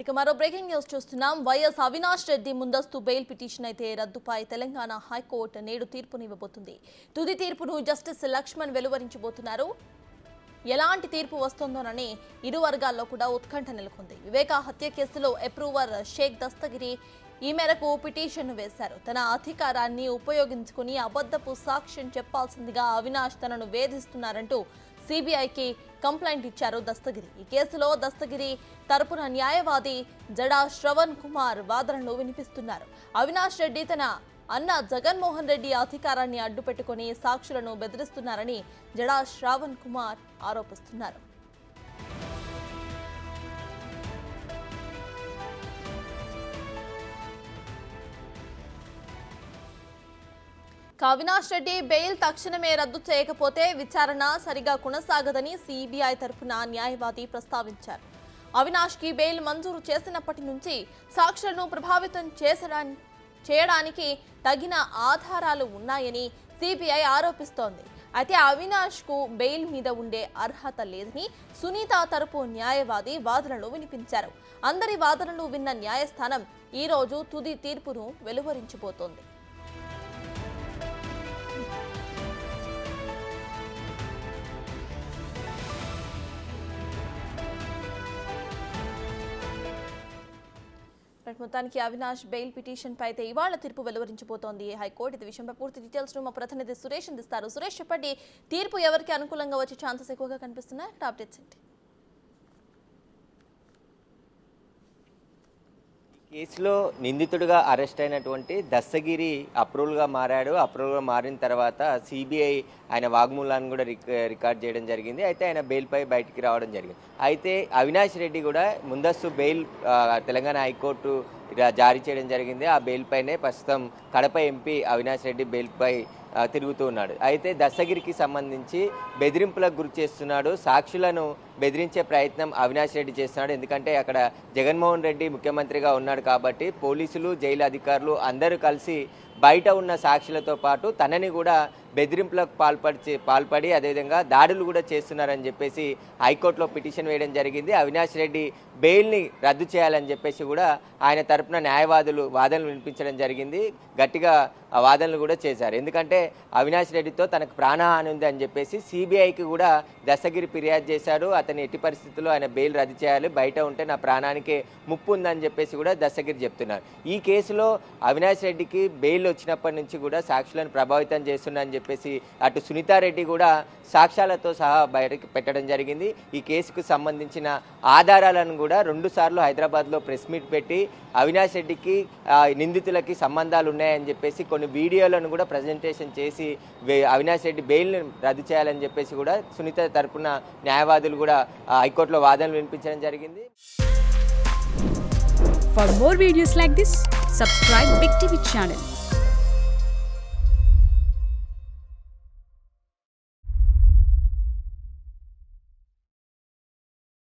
Right ఇక మరో breaking news చూస్తున్నాం. వైఎస్ అవినాష్ రెడ్డి ముందస్తు బెయిల్ పిటిషన్ అయితే రద్దుపై తెలంగాణ హైకోర్టు నేడు తీర్పునివ్వబోతుంది. తుది తీర్పును జస్టిస్ లక్ష్మణ్ వెలువరించబోతున్నారు. ఎలాంటి తీర్పు వస్తుందోనని ఇరు వర్గాల్లో కూడా ఉత్కంఠ నెలకొంది. వివేకా హత్య కేసులో అప్రూవర్ షేక్ దస్తగిరి ఈ మేరకు పిటిషన్ వేశారు. తన అధికారాన్ని ఉపయోగించుకుని అబద్ధపు సాక్ష్యం చెప్పాల్సిందిగా అవినాష్ తనను వేధిస్తున్నారంటూ సిబిఐకి కంప్లైంట్ ఇచ్చారు దస్తగిరి. ఈ కేసులో దస్తగిరి తరపున న్యాయవాది జడా శ్రవణ్ కుమార్ వాదనలు వినిపిస్తున్నారు. అవినాష్ రెడ్డి తన అన్న జగన్మోహన్ రెడ్డి అధికారాన్ని అడ్డుపెట్టుకుని సాక్షులను బెదిరిస్తున్నారని జడా శ్రవణ్ కుమార్ ఆరోపిస్తున్నారు. అవినాష్ రెడ్డి బెయిల్ తక్షణమే రద్దు చేయకపోతే విచారణ సరిగా కొనసాగదని సిబిఐ తరఫున న్యాయవాది ప్రస్తావించారు. అవినాష్ కి బెయిల్ మంజూరు చేసినప్పటి నుంచి సాక్షులను ప్రభావితం చేయడానికి తగిన ఆధారాలు ఉన్నాయని సిబిఐ ఆరోపిస్తోంది. అయితే అవినాష్ కు బెయిల్ మీద ఉండే అర్హత లేదని సునీత తరపు న్యాయవాది వాదనలు వినిపించారు. అందరి వాదనలు విన్న న్యాయస్థానం ఈ రోజు తుది తీర్పును వెలువరించబోతోంది. మొత్తానికి అవినాష్ బెయిల్ పిటిషన్ పై అయితే ఇవాళ తీర్పు వెలువరించబోతోంది హైకోర్టు. ఇది విషయంపై పూర్తి డీటెయిల్స్ మా ప్రతినిధి సురేష్ అందిస్తారు. సురేష్, చెప్పండి, తీర్పు ఎవరికి అనుకూలంగా వచ్చే ఛాన్సెస్ ఎక్కువగా కనిపిస్తున్నాయి? అప్డేట్స్ ఏంటి? కేసులో నిందితుడిగా అరెస్ట్ అయినటువంటి దస్తగిరి అప్రూవల్గా మారాడు. అప్రూవల్గా మారిన తర్వాత సిబిఐ ఆయన వాగ్మూలాన్ని కూడా రికార్డ్ చేయడం జరిగింది. అయితే ఆయన బెయిల్పై బయటికి రావడం జరిగింది. అయితే అవినాష్ రెడ్డి కూడా ముందస్తు బెయిల్ తెలంగాణ హైకోర్టు జారీ చేయడం జరిగింది. ఆ బెయిల్ పైనే ప్రస్తుతం కడప ఎంపీ అవినాష్ రెడ్డి బెయిల్పై తిరుగుతూ ఉన్నాడు. అయితే దస్తగిరికి సంబంధించి బెదిరింపులకు గురి చేస్తున్నాడు. సాక్షులను బెదిరించే ప్రయత్నం అవినాష్ రెడ్డి చేస్తున్నాడు. ఎందుకంటే అక్కడ జగన్మోహన్ రెడ్డి ముఖ్యమంత్రిగా ఉన్నాడు కాబట్టి పోలీసులు, జైలు అధికారులు అందరూ కలిసి బయట ఉన్న సాక్షులతో పాటు తనని కూడా బెదిరింపులకు పాల్పడి అదేవిధంగా దాడులు కూడా చేస్తున్నారని చెప్పేసి హైకోర్టులో పిటిషన్ వేయడం జరిగింది. అవినాష్ రెడ్డి బెయిల్ని రద్దు చేయాలని చెప్పేసి కూడా ఆయన తరపున న్యాయవాదులు వాదనలు వినిపించడం జరిగింది. గట్టిగా ఆ వాదనలు కూడా చేశారు. ఎందుకంటే అవినాష్ రెడ్డితో తనకు ప్రాణహాని ఉంది అని చెప్పేసి సిబిఐకి కూడా దస్తగిరి ఫిర్యాదు చేశాడు. అతని ఎట్టి పరిస్థితుల్లో ఆయన బెయిల్ రద్దు చేయాలి, బయట ఉంటే నా ప్రాణానికి ముప్పు ఉందని చెప్పేసి కూడా దస్తగిరి చెప్తున్నారు. ఈ కేసులో అవినాష్ రెడ్డికి బెయిల్ వచ్చినప్పటి నుంచి కూడా సాక్షులను ప్రభావితం చేస్తున్నారని చెప్పేసి అటు సునీతారెడ్డి కూడా సాక్ష్యాలతో సహా బయటకు పెట్టడం జరిగింది. ఈ కేసుకు సంబంధించిన ఆధారాలను కూడా 2 సార్లు హైదరాబాద్లో ప్రెస్ మీట్ పెట్టి అవినాష్ రెడ్డికి నిందితులకి సంబంధాలు ఉన్నాయని చెప్పేసి కొన్ని వీడియోలను కూడా ప్రజెంటేషన్ చేసి అవినాష్ రెడ్డి బెయిల్ని రద్దు చేయాలని చెప్పేసి కూడా సునీత తరపున న్యాయవాదులు కూడా హైకోర్టులో వాదనలు వినిపించడం జరిగింది. For more videos like this, subscribe Big TV channel.